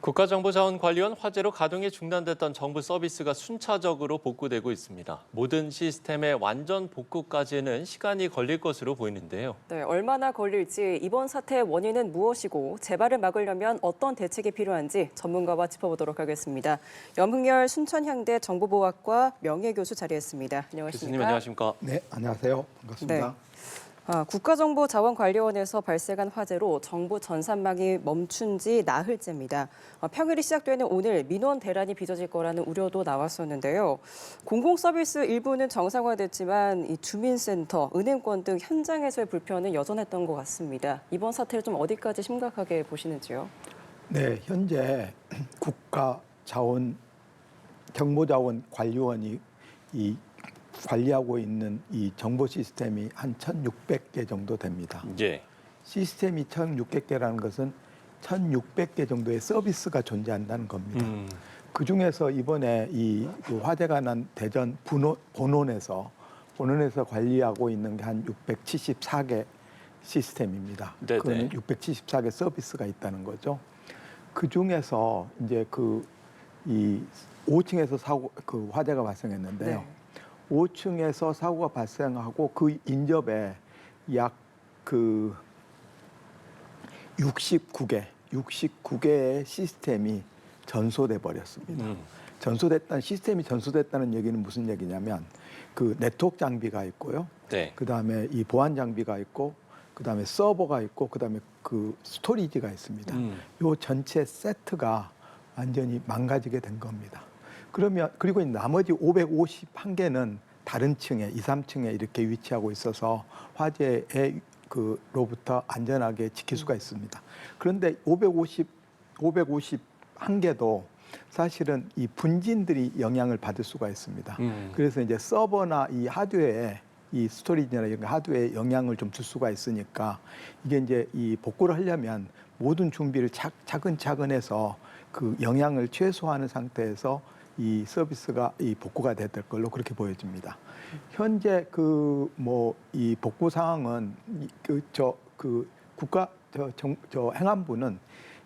국가정보자원관리원 화재로 가동이 중단됐던 정부 서비스가 순차적으로 복구되고 있습니다. 모든 시스템의 완전 복구까지는 시간이 걸릴 것으로 보이는데요. 네, 얼마나 걸릴지, 이번 사태의 원인은 무엇이고 재발을 막으려면 어떤 대책이 필요한지 전문가와 짚어보도록 하겠습니다. 염흥열 순천향대 정보보학과 명예교수 자리했습니다. 안녕하십니까? 교수님 안녕하십니까? 네, 안녕하세요. 반갑습니다. 네. 국가정보자원관리원에서 발생한 화재로 정부 전산망이 멈춘 지 나흘째입니다. 평일이 시작되는 오늘 민원 대란이 빚어질 거라는 우려도 나왔었는데요. 공공서비스 일부는 정상화됐지만 이 주민센터, 은행권 등 현장에서의 불편은 여전했던 것 같습니다. 이번 사태를 좀 어디까지 심각하게 보시는지요? 네, 현재 정보자원관리원이 관리하고 있는 이 정보 시스템이 한 1,600개 정도 됩니다. 예. 시스템이 1,600개라는 것은 1,600개 정도의 서비스가 존재한다는 겁니다. 그중에서 이번에 그 화재가 난 대전 본원에서 관리하고 있는 게 한 674개 시스템입니다. 네네. 그거는 674개 서비스가 있다는 거죠. 그중에서 이제 이 5층에서 화재가 발생했는데요. 네. 5층에서 사고가 발생하고 그 인접에 약 69개의 시스템이 전소돼 버렸습니다. 시스템이 전소됐다는 얘기는 무슨 얘기냐면 그 네트워크 장비가 있고요. 네. 그다음에 이 보안 장비가 있고 그다음에 서버가 있고 그다음에 그 스토리지가 있습니다. 요 전체 세트가 완전히 망가지게 된 겁니다. 그리고 나머지 551개는 다른 층에 2, 3층에 이렇게 위치하고 있어서 화재로부터 안전하게 지킬 수가 있습니다. 그런데 551개도 사실은 이 분진들이 영향을 받을 수가 있습니다. 그래서 이제 서버나 이 하드웨어에 이 스토리지나 이런 하드웨어에 영향을 좀 줄 수가 있으니까 이게 이제 이 복구를 하려면 모든 준비를 차근차근 해서 그 영향을 최소화하는 상태에서 이 서비스가 이 복구가 될 걸로 그렇게 보여집니다. 현재 이 복구 상황은 행안부는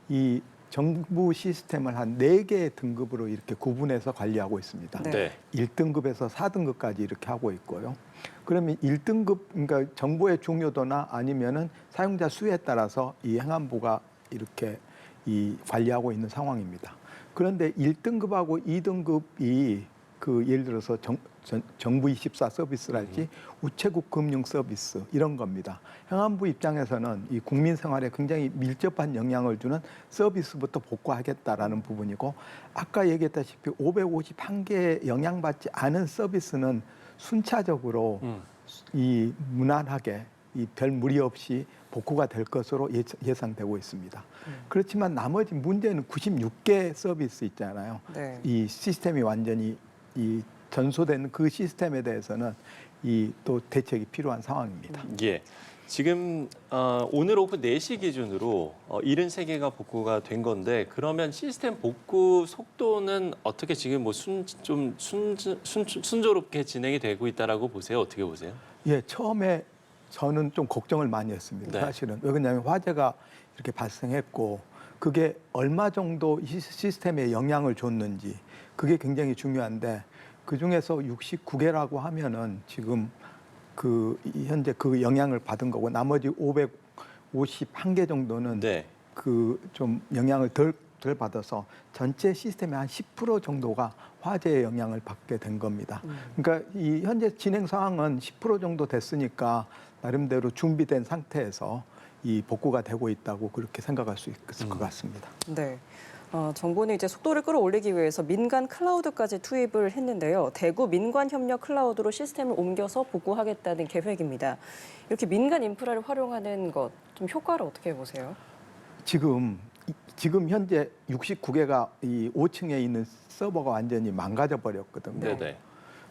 이 정부 시스템을 한 4개의 등급으로 이렇게 구분해서 관리하고 있습니다. 네. 1등급에서 4등급까지 이렇게 하고 있고요. 그러면 1등급, 그러니까 정보의 중요도나 아니면은 사용자 수에 따라서 이 행안부가 이렇게 관리하고 있는 상황입니다. 그런데 1등급하고 2등급이 예를 들어서 정부24 서비스랄지 우체국 금융 서비스 이런 겁니다. 행안부 입장에서는 이 국민 생활에 굉장히 밀접한 영향을 주는 서비스부터 복구하겠다라는 부분이고 아까 얘기했다시피 551개의 영향받지 않은 서비스는 순차적으로 무난하게 별 무리 없이 복구가 될 것으로 예상되고 있습니다. 그렇지만 나머지 문제는 96개 서비스 있잖아요. 네. 이 시스템이 완전히 전소된 그 시스템에 대해서는 또 대책이 필요한 상황입니다. 예. 지금 오늘 오후 4시 기준으로 73개가 복구가 된 건데 그러면 시스템 복구 속도는 어떻게 지금 좀 순조롭게 진행이 되고 있다라고 보세요? 어떻게 보세요? 예, 처음에 저는 좀 걱정을 많이 했습니다. 네. 사실은 왜냐하면 화재가 이렇게 발생했고 그게 얼마 정도 이 시스템에 영향을 줬는지 그게 굉장히 중요한데 그 중에서 69개라고 하면은 지금 현재 그 영향을 받은 거고 나머지 551개 정도는 네. 좀 영향을 덜 받아서 전체 시스템의 한 10% 정도가 화재의 영향을 받게 된 겁니다. 그러니까 이 현재 진행 상황은 10% 정도 됐으니까 나름대로 준비된 상태에서 이 복구가 되고 있다고 그렇게 생각할 수 있을 것 같습니다. 네. 정부는 이제 속도를 끌어올리기 위해서 민간 클라우드까지 투입을 했는데요. 대구 민관협력 클라우드로 시스템을 옮겨서 복구하겠다는 계획입니다. 이렇게 민간 인프라를 활용하는 것, 좀 효과를 어떻게 보세요? 지금 현재 69개가 이 5층에 있는 서버가 완전히 망가져 버렸거든요. 네네.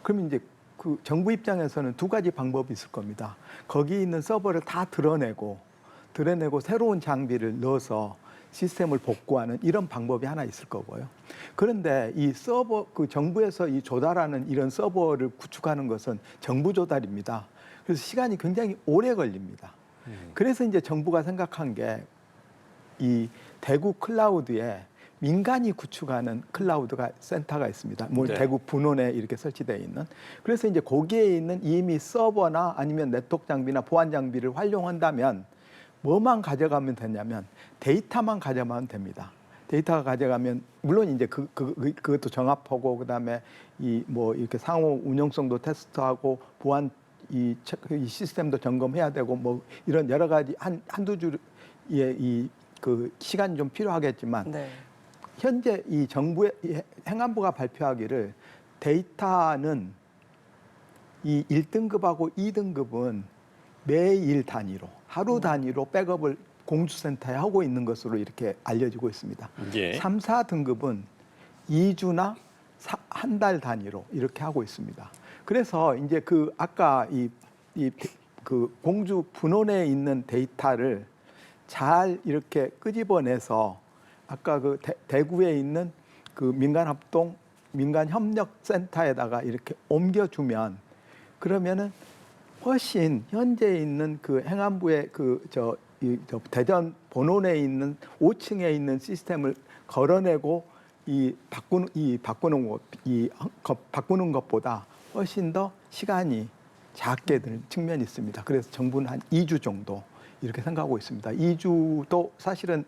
그러면 이제 그 정부 입장에서는 2가지 방법이 있을 겁니다. 거기 있는 서버를 다 드러내고 새로운 장비를 넣어서 시스템을 복구하는 이런 방법이 하나 있을 거고요. 그런데 이 서버, 정부에서 조달하는 이런 서버를 구축하는 것은 정부 조달입니다. 그래서 시간이 굉장히 오래 걸립니다. 그래서 이제 정부가 생각한 게 이 대구 클라우드에 민간이 구축하는 클라우드가 센터가 있습니다. 뭐 네. 대구 분원에 이렇게 설치되어 있는. 그래서 이제 거기에 있는 이미 서버나 아니면 네트워크 장비나 보안 장비를 활용한다면 뭐만 가져가면 되냐면 데이터만 가져가면 됩니다. 데이터가 가져가면 물론 이제 그것도 정합하고 그다음에 이 뭐 이렇게 상호 운영성도 테스트하고 보안 이 시스템도 점검해야 되고 뭐 이런 여러 가지 한두 줄의 이 그 시간이 좀 필요하겠지만 네. 현재 이 정부의 행안부가 발표하기를 데이터는 이 1등급하고 2등급은 매일 단위로 하루 단위로 백업을 공주센터에 하고 있는 것으로 이렇게 알려지고 있습니다. 예. 3, 4등급은 2주나 한 달 단위로 이렇게 하고 있습니다. 그래서 이제 그 아까 그 공주 분원에 있는 데이터를 잘 이렇게 끄집어내서 아까 그 대구에 있는 그 민간합동 민간협력센터에다가 이렇게 옮겨주면 그러면은 훨씬 현재 있는 그 행안부의 저 대전 본원에 있는 5층에 있는 시스템을 걸어내고 바꾸는 것보다 훨씬 더 시간이 작게 드는 측면이 있습니다. 그래서 정부는 한 2주 정도 이렇게 생각하고 있습니다. 2주도 사실은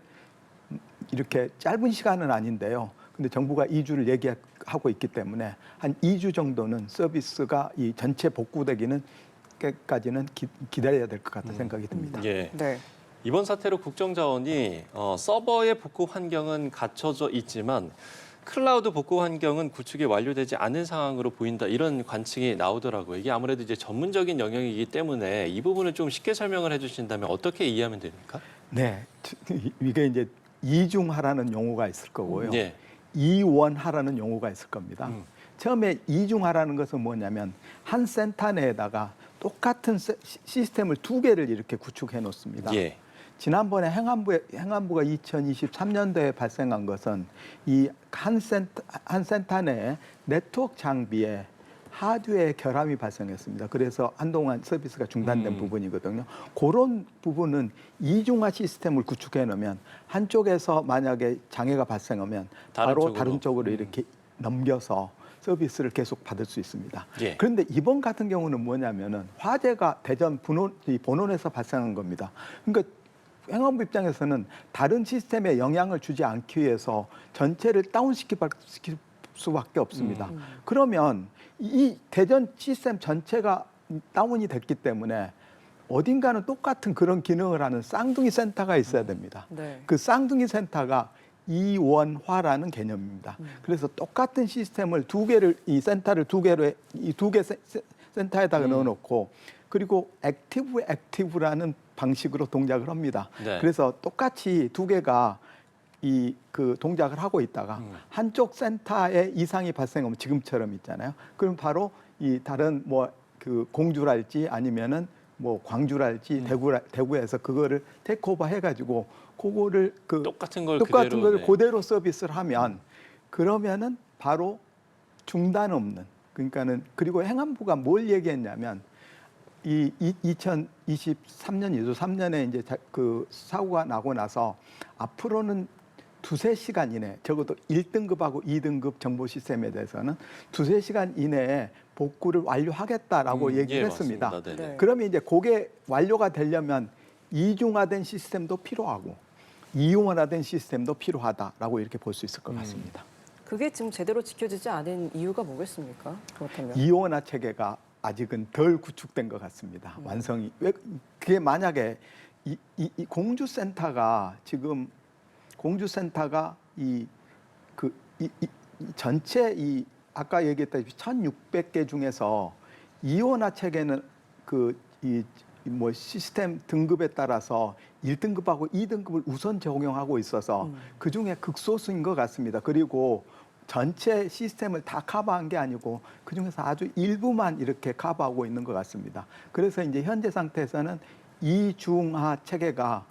이렇게 짧은 시간은 아닌데요. 근데 정부가 2주를 얘기하고 있기 때문에 한 2주 정도는 서비스가 이 전체 복구되기는 까지는 기다려야 될 것 같다 생각이 듭니다. 예. 네. 이번 사태로 국정자원이 서버의 복구 환경은 갖춰져 있지만 클라우드 복구 환경은 구축이 완료되지 않은 상황으로 보인다 이런 관측이 나오더라고요. 이게 아무래도 이제 전문적인 영역이기 때문에 이 부분을 좀 쉽게 설명을 해주신다면 어떻게 이해하면 됩니까? 네, 이게 이제 이중하라는 용어가 있을 거고요. 예. 이원하라는 용어가 있을 겁니다. 처음에 이중하라는 것은 뭐냐면 한 센터 내에다가 똑같은 시스템을 두 개를 이렇게 구축해 놓습니다. 예. 지난번에 행안부가 2023년도에 발생한 것은 이 한 센터 내에 네트워크 장비에 하드웨어 결함이 발생했습니다. 그래서 한동안 서비스가 중단된 부분이거든요. 그런 부분은 이중화 시스템을 구축해 놓으면 한쪽에서 만약에 장애가 발생하면 바로 다른 쪽으로 이렇게 넘겨서 서비스를 계속 받을 수 있습니다. 예. 그런데 이번 같은 경우는 뭐냐면은 화재가 대전 본원에서 발생한 겁니다. 그러니까 행안부 입장에서는 다른 시스템에 영향을 주지 않기 위해서 전체를 다운시킬 수밖에 없습니다. 그러면 이 대전 시스템 전체가 다운이 됐기 때문에 어딘가는 똑같은 그런 기능을 하는 쌍둥이 센터가 있어야 됩니다. 네. 그 쌍둥이 센터가 이원화라는 개념입니다. 그래서 똑같은 시스템을 이 센터를 두 개로 이 두 개 센터에다가 넣어놓고 그리고 액티브라는 방식으로 동작을 합니다. 네. 그래서 똑같이 두 개가 그 동작을 하고 있다가 한쪽 센터에 이상이 발생하면 지금처럼 있잖아요. 그럼 바로 이 다른 뭐 그 공주랄지 아니면은 뭐 광주랄지 대구에서 그거를 테이크오버 해가지고 그거를 똑같은 걸 그대로 서비스를 하면 그러면은 바로 중단 없는 그러니까는 그리고 행안부가 뭘 얘기했냐면 이 2023년 3년에 이제 그 사고가 나고 나서 앞으로는 2-3시간 이내 적어도 1등급하고 2등급 정보 시스템에 대해서는 2-3시간 이내에 복구를 완료하겠다라고 얘기를 했습니다. 네. 그러면 이제 그게 완료가 되려면 이중화된 시스템도 필요하고 이용화된 시스템도 필요하다라고 이렇게 볼 수 있을 것 같습니다. 그게 지금 제대로 지켜지지 않은 이유가 뭐겠습니까? 그렇다면. 이용화 체계가 아직은 덜 구축된 것 같습니다. 완성이 왜 그게 만약에 이 공주센터가 지금 전체 아까 얘기했다시피 1,600개 중에서 이원화 체계는 뭐 시스템 등급에 따라서 1등급하고 2등급을 우선 적용하고 있어서 그 중에 극소수인 것 같습니다. 그리고 전체 시스템을 다 커버한 게 아니고 그 중에서 아주 일부만 이렇게 커버하고 있는 것 같습니다. 그래서 이제 현재 상태에서는 이중화 체계가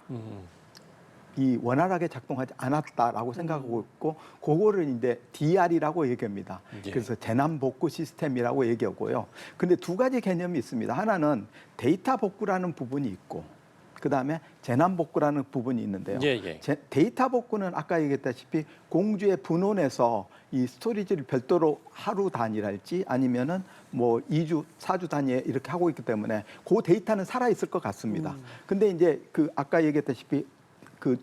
원활하게 작동하지 않았다라고 생각하고 있고 그거를 이제 DR이라고 얘기합니다. 예. 그래서 재난 복구 시스템이라고 얘기하고요. 근데 두 가지 개념이 있습니다. 하나는 데이터 복구라는 부분이 있고 그다음에 재난 복구라는 부분이 있는데요. 예, 예. 데이터 복구는 아까 얘기했다시피 공주의 분원에서 이 스토리지를 별도로 하루 단위랄지 아니면은 뭐 2주, 4주 단위에 이렇게 하고 있기 때문에 그 데이터는 살아 있을 것 같습니다. 근데 이제 그 아까 얘기했다시피 그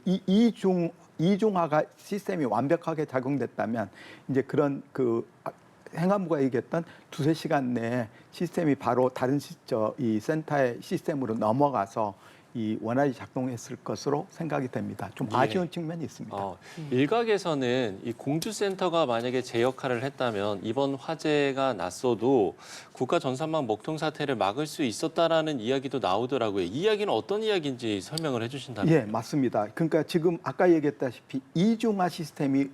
이중화가 시스템이 완벽하게 작용됐다면 이제 그런 그 행안부가 얘기했던 2~3시간 내에 시스템이 바로 다른 이 센터의 시스템으로 넘어가서 이 원활히 작동했을 것으로 생각이 됩니다. 좀 예. 아쉬운 측면이 있습니다. 일각에서는 이 공주센터가 만약에 제 역할을 했다면 이번 화재가 났어도 국가 전산망 먹통 사태를 막을 수 있었다라는 이야기도 나오더라고요. 이 이야기는 어떤 이야기인지 설명을 해주신다면? 예, 맞습니다. 그러니까 지금 아까 얘기했다시피 이중화 시스템이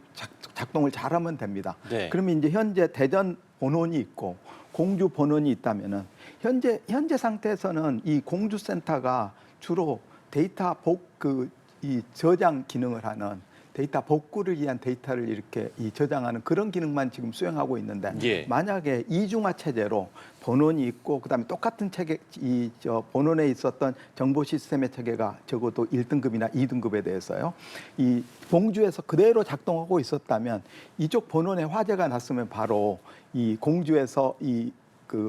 작동을 잘하면 됩니다. 네. 그러면 이제 현재 대전 본원이 있고 공주 본원이 있다면은 현재 상태에서는 이 공주센터가 주로 데이터 이 저장 기능을 하는 데이터 복구를 위한 데이터를 이렇게 저장하는 그런 기능만 지금 수행하고 있는데 예. 만약에 이중화 체제로 본원이 있고 그다음에 똑같은 체계 본원에 있었던 정보 시스템의 체계가 적어도 1등급이나 2등급에 대해서요. 이 공주에서 그대로 작동하고 있었다면 이쪽 본원에 화재가 났으면 바로 이 공주에서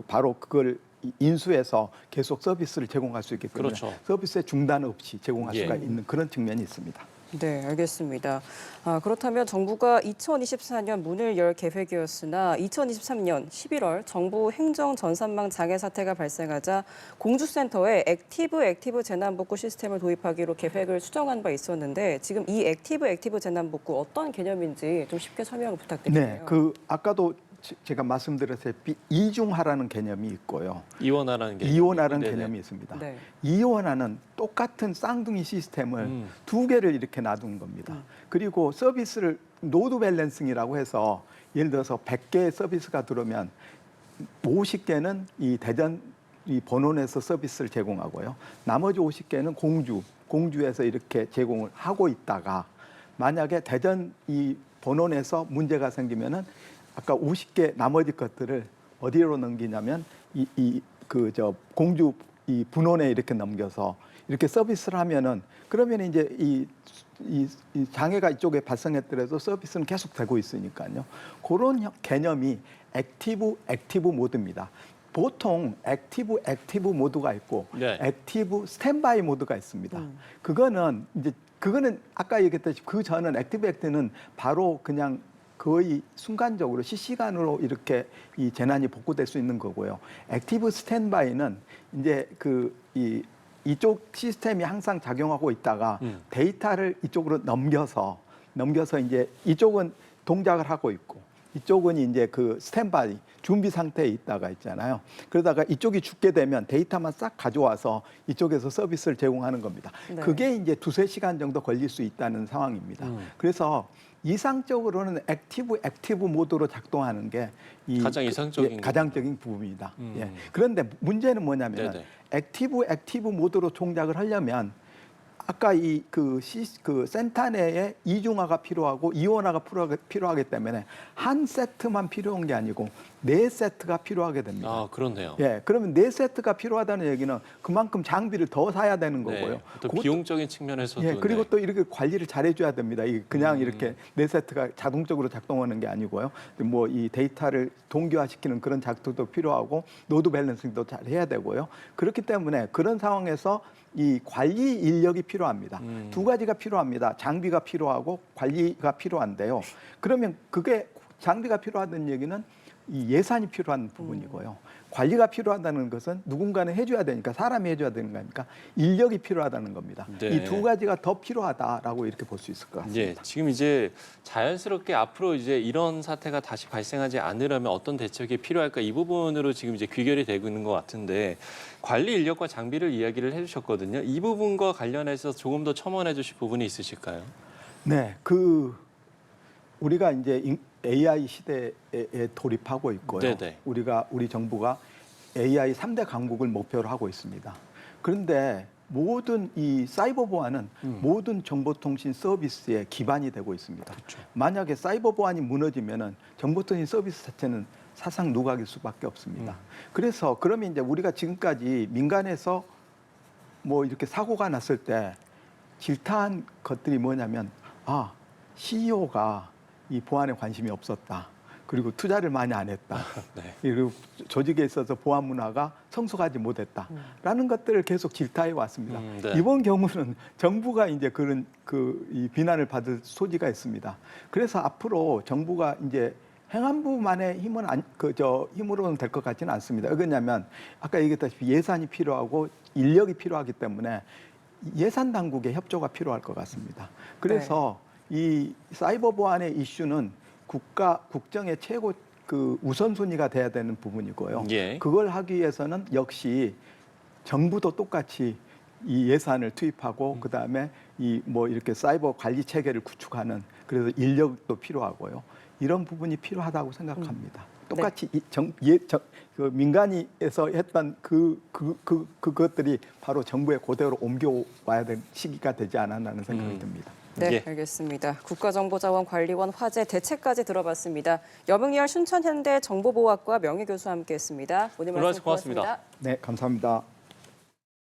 바로 그걸 인수해서 계속 서비스를 제공할 수 있기 때문에 그렇죠. 서비스의 중단 없이 제공할 예. 수가 있는 그런 측면이 있습니다. 네, 알겠습니다. 그렇다면 정부가 2024년 문을 열 계획이었으나 2023년 11월 정부 행정 전산망 장애 사태가 발생하자 공주센터에 액티브 재난복구 시스템을 도입하기로 계획을 수정한 바 있었는데 지금 이 액티브 재난복구 어떤 개념인지 좀 쉽게 설명을 부탁드릴게요. 네, 그 아까도 제가 말씀드렸다시피 이중화라는 개념이 있고요. 이원화라는 개념. 이원화라는 네네. 개념이 있습니다. 네. 이원화는 똑같은 쌍둥이 시스템을 두 개를 이렇게 놔둔 겁니다. 그리고 서비스를 노드 밸런싱이라고 해서 예를 들어서 100개의 서비스가 들어오면 50개는 이 대전 이 본원에서 서비스를 제공하고요. 나머지 50개는 공주에서 이렇게 제공을 하고 있다가 만약에 대전 이 본원에서 문제가 생기면은 아까 50개 나머지 것들을 어디로 넘기냐면 공주 이 분원에 이렇게 넘겨서 이렇게 서비스를 하면은 그러면 이제 이 장애가 이쪽에 발생했더라도 서비스는 계속 되고 있으니까요. 그런 개념이 액티브 모드입니다. 보통 액티브 모드가 있고 네. 액티브 스탠바이 모드가 있습니다. 그거는 아까 얘기했듯이 그 전은 액티브는 바로 그냥 거의 순간적으로 실시간으로 이렇게 이 재난이 복구될 수 있는 거고요. 액티브 스탠바이는 이제 이쪽 시스템이 항상 작용하고 있다가 데이터를 이쪽으로 넘겨서 이제 이쪽은 동작을 하고 있고 이쪽은 이제 그 스탠바이 준비 상태에 있다가 있잖아요. 그러다가 이쪽이 죽게 되면 데이터만 싹 가져와서 이쪽에서 서비스를 제공하는 겁니다. 네. 그게 이제 2~3시간 정도 걸릴 수 있다는 상황입니다. 그래서 이상적으로는 액티브 모드로 작동하는 게 가장 이상적인 가장적인 부분이다. 예. 그런데 문제는 뭐냐면 네네. 액티브 모드로 동작을 하려면 아까 그 센터 내에 이중화가 필요하고 이원화가 필요하기 때문에 한 세트만 필요한 게 아니고 4세트가 필요하게 됩니다. 아, 그렇네요. 예, 그러면 4세트가 필요하다는 얘기는 그만큼 장비를 더 사야 되는 거고요. 네. 또 비용적인 측면에서도 예, 그리고 네. 또 이렇게 관리를 잘해줘야 됩니다. 그냥 이렇게 4세트가 자동적으로 작동하는 게 아니고요. 뭐 이 데이터를 동기화시키는 그런 작동도 필요하고 노드 밸런싱도 잘 해야 되고요. 그렇기 때문에 그런 상황에서 이 관리 인력이 필요합니다. 두 가지가 필요합니다. 장비가 필요하고 관리가 필요한데요. 그러면 그게 장비가 필요하다는 얘기는 이 예산이 필요한 부분이고요. 관리가 필요하다는 것은 누군가는 해줘야 되니까 사람이 해줘야 되는 거니까 인력이 필요하다는 겁니다. 네. 이 두 가지가 더 필요하다라고 이렇게 볼 수 있을 것 같습니다. 예, 지금 이제 자연스럽게 앞으로 이제 이런 사태가 다시 발생하지 않으려면 어떤 대책이 필요할까 이 부분으로 지금 이제 귀결이 되고 있는 것 같은데 관리 인력과 장비를 이야기를 해주셨거든요. 이 부분과 관련해서 조금 더 첨언해 주실 부분이 있으실까요? 네, 우리가 이제 AI 시대에 돌입하고 있고요. 네네. 우리 정부가 AI 3대 강국을 목표로 하고 있습니다. 그런데 모든 이 사이버 보안은 모든 정보통신 서비스의 기반이 되고 있습니다. 그렇죠. 만약에 사이버 보안이 무너지면은 정보통신 서비스 자체는 사상 누각일 수밖에 없습니다. 그래서 그러면 이제 우리가 지금까지 민간에서 뭐 이렇게 사고가 났을 때 질타한 것들이 뭐냐면 CEO가 이 보안에 관심이 없었다. 그리고 투자를 많이 안 했다. 네. 그리고 조직에 있어서 보안 문화가 성숙하지 못했다라는 것들을 계속 질타해 왔습니다. 네. 이번 경우는 정부가 이제 그런 이 비난을 받을 소지가 있습니다. 그래서 앞으로 정부가 이제 행안부만의 힘은 힘으로는 될 것 같지는 않습니다. 왜냐하면 아까 얘기했다시피 예산이 필요하고 인력이 필요하기 때문에 예산 당국의 협조가 필요할 것 같습니다. 그래서 이 사이버 보안의 이슈는 국정의 최고 우선순위가 돼야 되는 부분이고요. 예. 그걸 하기 위해서는 역시 정부도 똑같이 이 예산을 투입하고 그다음에 이 뭐 이렇게 사이버 관리 체계를 구축하는 그래서 인력도 필요하고요. 이런 부분이 필요하다고 생각합니다. 똑같이 그 민간에서 했던 그것들이 바로 정부에 그대로 옮겨와야 될 시기가 되지 않았나는 생각이 듭니다. 네, 예. 알겠습니다. 국가정보자원관리원 화재 대책까지 들어봤습니다. 여명리알 순천현대 정보보호학과 명예교수와 함께했습니다. 오늘 말씀 고맙습니다. 고맙습니다. 네, 감사합니다.